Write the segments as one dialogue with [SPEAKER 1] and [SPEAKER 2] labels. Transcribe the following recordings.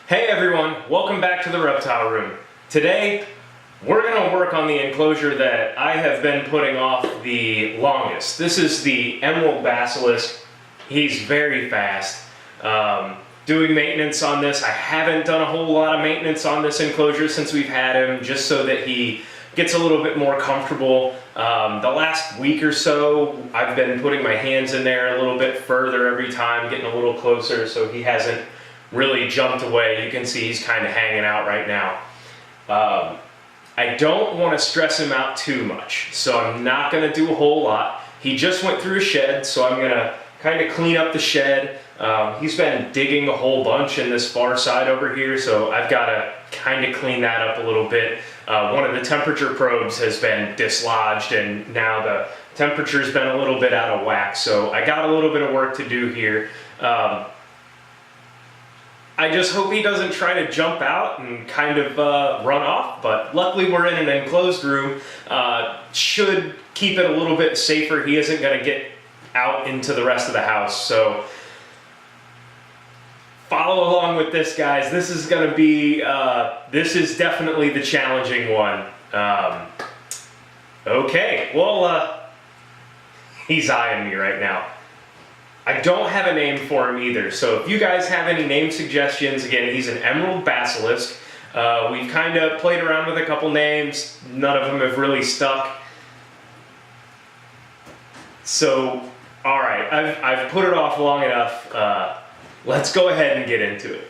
[SPEAKER 1] Hey everyone, welcome back to the Reptile Room. Today, we're going to work on the enclosure that I have been putting off the longest. This is the Emerald Basilisk. He's very fast. Doing maintenance on this, I haven't done a whole lot of maintenance on this enclosure since we've had him, just so that he gets a little bit more comfortable. The last week or so, I've been putting my hands in there a little bit further every time, getting a little closer, so he hasn't really jumped away. You can see he's kind of hanging out right now. I don't want to stress him out too much, so I'm not going to do a whole lot. He just went through a shed, so I'm going to kind of clean up the shed. He's been digging a whole bunch in this far side over here, so I've got to kind of clean that up a little bit. One of the temperature probes has been dislodged, and now the temperature's been a little bit out of whack, so I got a little bit of work to do here. I just hope he doesn't try to jump out and kind of run off, but luckily we're in an enclosed room. Should keep it a little bit safer. He isn't going to get out into the rest of the house, so follow along with this, guys. This is going to be, this is definitely the challenging one. Okay, well, he's eyeing me right now. I don't have a name for him either, so if you guys have any name suggestions, again, he's an Emerald Basilisk. We've kind of played around with a couple names. None of them have really stuck. So, alright, I've put it off long enough. Let's go ahead and get into it.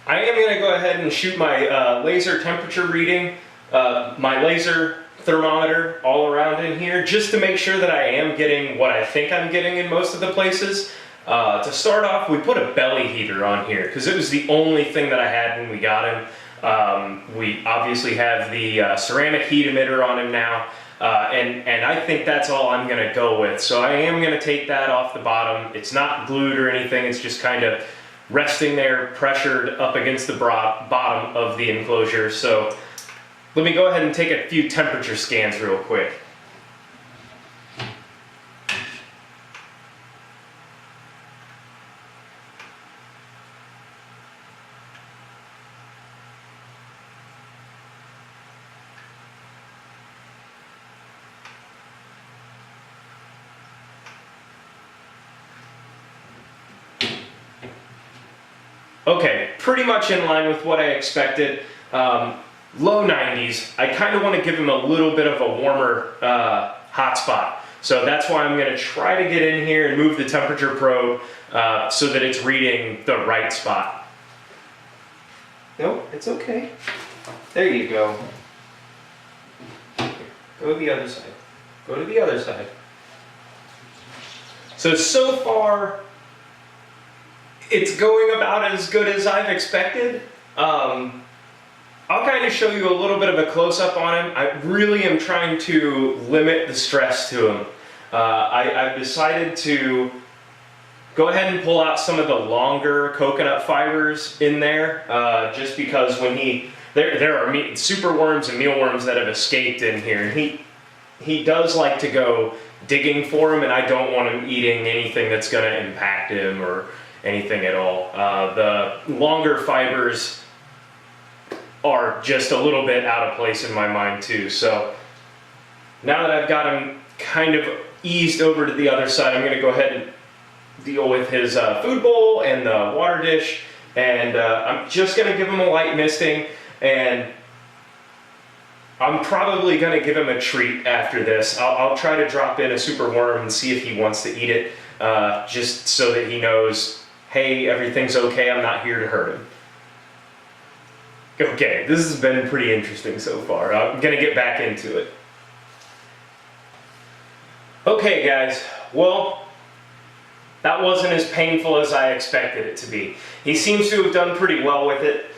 [SPEAKER 1] I am going to go ahead and shoot my laser temperature reading, my laser thermometer all around in here, just to make sure that I am getting what I think I'm getting in most of the places. To start off, we put a belly heater on here because it was the only thing that I had when we got him. We obviously have the ceramic heat emitter on him now, and I think that's all I'm going to go with. So I am going to take that off the bottom. It's not glued or anything, it's just kind of resting there, pressured up against the bottom of the enclosure. So let me go ahead and take a few temperature scans real quick. Okay, pretty much in line with what I expected. Low 90s. I kind of want to give him a little bit of a warmer hot spot. So that's why I'm going to try to get in here and move the temperature probe so that it's reading the right spot. No, it's okay. There you go. Go to the other side. Go to the other side. So far, it's going about as good as I've expected. I'll kind of show you a little bit of a close-up on him. I really am trying to limit the stress to him. I've decided to go ahead and pull out some of the longer coconut fibers in there, just because when there are superworms and mealworms that have escaped in here, and he does like to go digging for them, and I don't want him eating anything that's going to impact him or anything at all. The longer fibers are just a little bit out of place in my mind too. So now that I've got him kind of eased over to the other side, I'm going to go ahead and deal with his food bowl and the water dish, and I'm just going to give him a light misting, and I'm probably going to give him a treat after this. I'll try to drop in a super worm and see if he wants to eat it, just so that he knows, hey, everything's okay, I'm not here to hurt him. Okay, this has been pretty interesting so far. I'm going to get back into it. Okay guys, well, that wasn't as painful as I expected it to be. He seems to have done pretty well with it,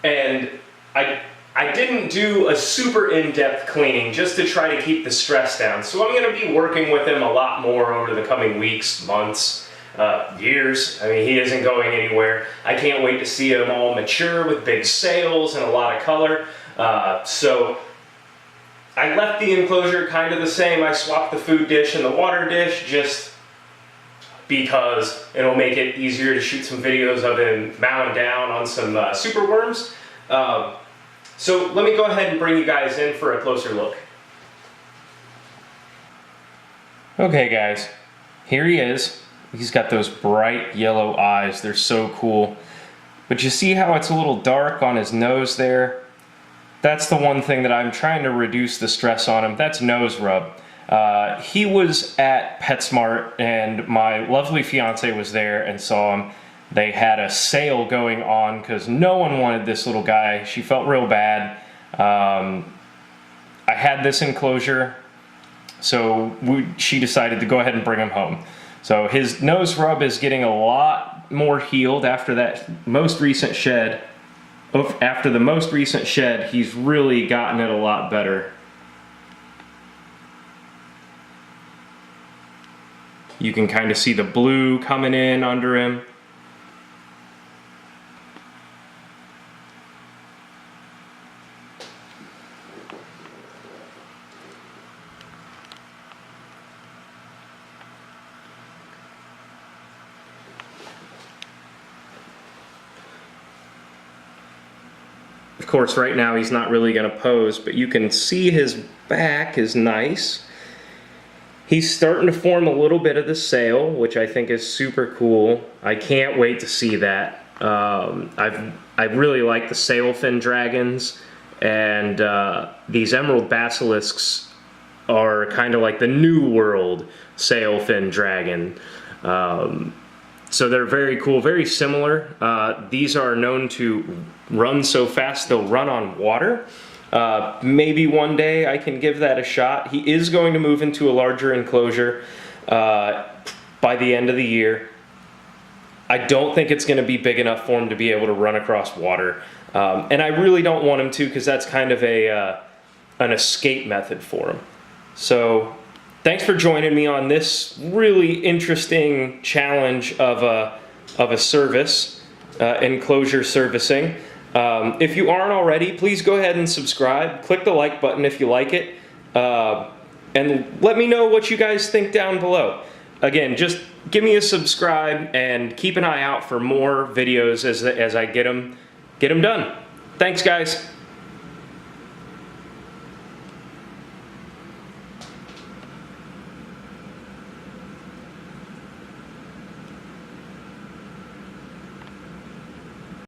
[SPEAKER 1] and I didn't do a super in-depth cleaning just to try to keep the stress down. So I'm going to be working with him a lot more over the coming weeks, months, years. I mean, he isn't going anywhere. I can't wait to see him all mature with big sails and a lot of color. So I left the enclosure kind of the same. I swapped the food dish and the water dish, just because it'll make it easier to shoot some videos of him mowing down on some super worms. So let me go ahead and bring you guys in for a closer look. Okay guys, here he is. He's got those bright yellow eyes. They're so cool. But you see how it's a little dark on his nose there? That's the one thing that I'm trying to reduce the stress on him. That's nose rub. He was at PetSmart and my lovely fiance was there and saw him. They had a sale going on because no one wanted this little guy. She felt real bad. I had this enclosure, so she decided to go ahead and bring him home. So his nose rub is getting a lot more healed after that most recent shed. After the most recent shed, he's really gotten it a lot better. You can kind of see the blue coming in under him. Of course, right now he's not really going to pose, but you can see his back is nice. He's starting to form a little bit of the sail, which I think is super cool. I can't wait to see that. I really like the sailfin dragons, and these emerald basilisks are kind of like the new world sailfin dragon. So they're very cool, very similar. These are known to run so fast they'll run on water. Maybe one day I can give that a shot. He is going to move into a larger enclosure by the end of the year. I don't think it's going to be big enough for him to be able to run across water. And I really don't want him to because that's kind of an escape method for him. So thanks for joining me on this really interesting challenge of a service, enclosure servicing. If you aren't already, please go ahead and subscribe. Click the like button if you like it. And let me know what you guys think down below. Again, just give me a subscribe and keep an eye out for more videos as I get them done. Thanks, guys.